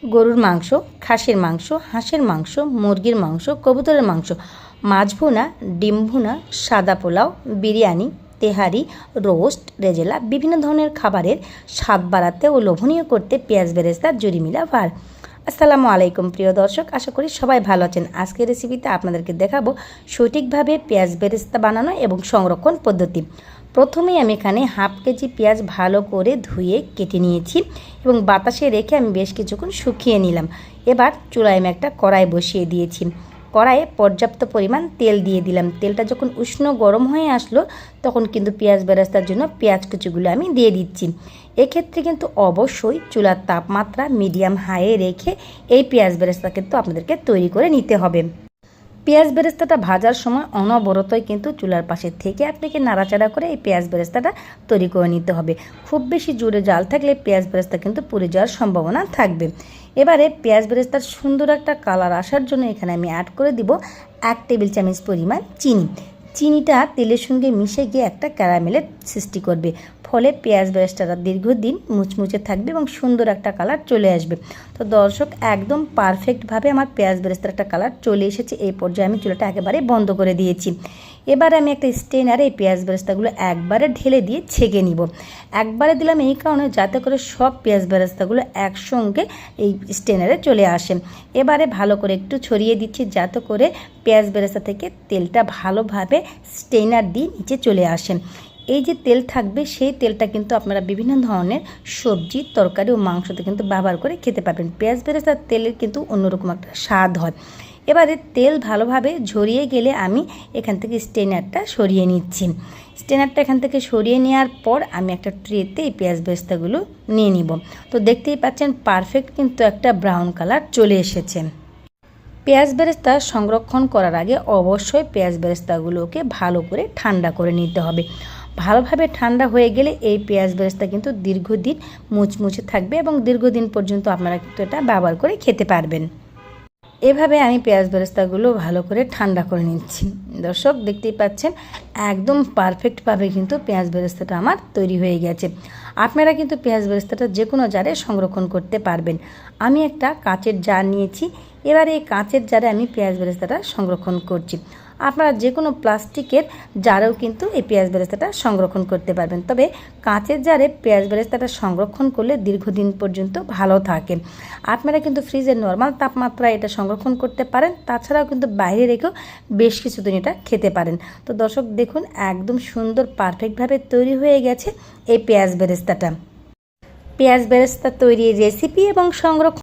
গরুর মাংস, খাসির মাংস, হাঁসের মাংস, মুরগির মাংস, কবুতরের মাংস, মাছ ভুনা, ডিম ভুনা, সাদা পোলাও, বিরিয়ানি, তেহারি, রোস্ট, রেজেলা বিভিন্ন ধরনের খাবারের স্বাদ বাড়াতে ও লোভনীয় করতে পেঁয়াজ বেরেস্তার জুড়ি মিলা ভার। আসসালামু আলাইকুম প্রিয় দর্শক, আশা করি সবাই ভালো আছেন। আজকের রেসিপিতে আপনাদেরকে দেখাবো সঠিকভাবে পেঁয়াজ বেরেস্তা বানানো এবং সংরক্ষণ পদ্ধতি। প্রথমেই আমি এখানে হাফ কেজি পেঁয়াজ ভালো করে ধুয়ে কেটে নিয়েছি এবং বাতাসে রেখে আমি বেশ কিছুক্ষণ শুকিয়ে নিলাম। এবার চুলায় আমি একটা কড়াই বসিয়ে দিয়েছি। কড়াইয়ে পর্যাপ্ত পরিমাণ তেল দিয়ে দিলাম। তেলটা যখন উষ্ণ গরম হয়ে আসলো তখন কিন্তু পেঁয়াজ বেরেস্তার জন্য পেঁয়াজ কুচিগুলো আমি দিয়ে দিচ্ছি। এক্ষেত্রে কিন্তু অবশ্যই চুলার তাপমাত্রা মিডিয়াম হাইয়ে রেখে এই পেঁয়াজ বেরেস্তা কিন্তু আপনাদেরকে তৈরি করে নিতে হবে। পেঁয়াজ বেরেস্তাটা ভাজার সময় অনবরতই কিন্তু চুলার পাশে থেকে আপনাকে নাড়াচাড়া করে এই পেঁয়াজ বেরেস্তাটা তৈরি করে নিতে হবে। খুব বেশি জোরে জাল থাকলে পেঁয়াজ বেরেস্তা কিন্তু পুড়ে যাওয়ার সম্ভাবনা থাকবে। এবারে পেঁয়াজ বেরেস্তার সুন্দর একটা কালার আসার জন্য এখানে আমি অ্যাড করে দিব 1 টেবিল চামচ পরিমাণ চিনি। চিনিটা তেলের সঙ্গে মিশে গিয়ে একটা ক্যারামেলের সৃষ্টি করবে, ফলে পেঁয়াজ বেরেস্তাটা দীর্ঘদিন মুচমুচে থাকবে এবং সুন্দর একটা কালার চলে আসবে। তো দর্শক, একদম পারফেক্টভাবে আমার পেঁয়াজ বেরেস্তার একটা কালার চলে এসেছে। এই পর্যায়ে আমি চুলাটা একেবারে বন্ধ করে দিয়েছি। এবার আমি একটা স্ট্রেনারে এই পেঁয়াজ বেরেস্তাগুলো একবারে ঢেলে দিয়ে ছেঁকে নিব। একবারে দিলাম এই কারণে যাতে করে সব পেঁয়াজ বেরেস্তাগুলো একসঙ্গে এই স্ট্রেনারে চলে আসে। এবারে ভালো করে একটু ছড়িয়ে দিচ্ছি যাতে করে পেঁয়াজ বেরেস্তা থেকে তেলটা ভালোভাবে স্ট্রেনার দিয়ে নিচে চলে আসে। এই যে তেল থাকবে সেই তেলটা কিন্তু আপনারা বিভিন্ন ধরনের সবজি, তরকারি ও মাংসতে কিন্তু ব্যবহার করে খেতে পারবেন। পেঁয়াজ বেরেস্তার তেলের কিন্তু অন্যরকম একটা স্বাদ হয়। এবারে তেল ভালোভাবে ঝরিয়ে গেলে আমি এখান থেকে স্ট্রেনারটা সরিয়ে নিচ্ছি। স্ট্রেনারটা এখান থেকে সরিয়ে নেওয়ার পর আমি একটা ট্রেতে এই পেঁয়াজ বেরেস্তাগুলো নিয়ে নিব। তো দেখতেই পাচ্ছেন পারফেক্ট কিন্তু একটা ব্রাউন কালার চলে এসেছে। পেঁয়াজ বেরেস্তা সংরক্ষণ করার আগে অবশ্যই পেঁয়াজ বেরেস্তাগুলোকে ভালো করে ঠান্ডা করে নিতে হবে। ভালোভাবে ঠান্ডা হয়ে গেলে এই পেঁয়াজ বেরেস্তা কিন্তু দীর্ঘদিন মুচমুচে থাকবে এবং দীর্ঘদিন পর্যন্ত আপনারা কিন্তু এটা ব্যবহার করে খেতে পারবেন। এভাবে আমি পেঁয়াজ বেরেস্তাগুলো ভালো করে ঠান্ডা করে নিচ্ছি। দর্শক, দেখতেই পাচ্ছেন একদম পারফেক্টভাবে কিন্তু পেঁয়াজ বেরেস্তাটা আমার তৈরি হয়ে গেছে। আপনারা কিন্তু পেঁয়াজ বেরেস্তাটা যে কোনো জারে সংরক্ষণ করতে পারবেন। আমি একটা কাচের জার নিয়েছি। এবার এই কাচের জারে আমি পেঁয়াজ বেরেস্তাটা সংরক্ষণ করছি। আপনারা যে কোনো প্লাস্টিকের জারেও কিন্তু এই পেঁয়াজ বেরেস্তাটা সংরক্ষণ করতে পারবেন, তবে কাচের জারে পেঁয়াজ বেরেস্তাটা সংরক্ষণ করলে দীর্ঘদিন পর্যন্ত ভালো থাকে। আপনারা কিন্তু ফ্রিজের নর্মাল তাপমাত্রায় এটা সংরক্ষণ করতে পারেন, তাছাড়াও কিন্তু বাইরে রেখেও বেশ কিছুদিন এটা খেতে পারেন। তো দর্শক দেখুন, একদম সুন্দর পারফেক্টভাবে তৈরি হয়ে গেছে এই পেঁয়াজ বেরেস্তাটা। পেঁয়াজ বেরেস্তা তৈরির রেসিপি এবং সংরক্ষণ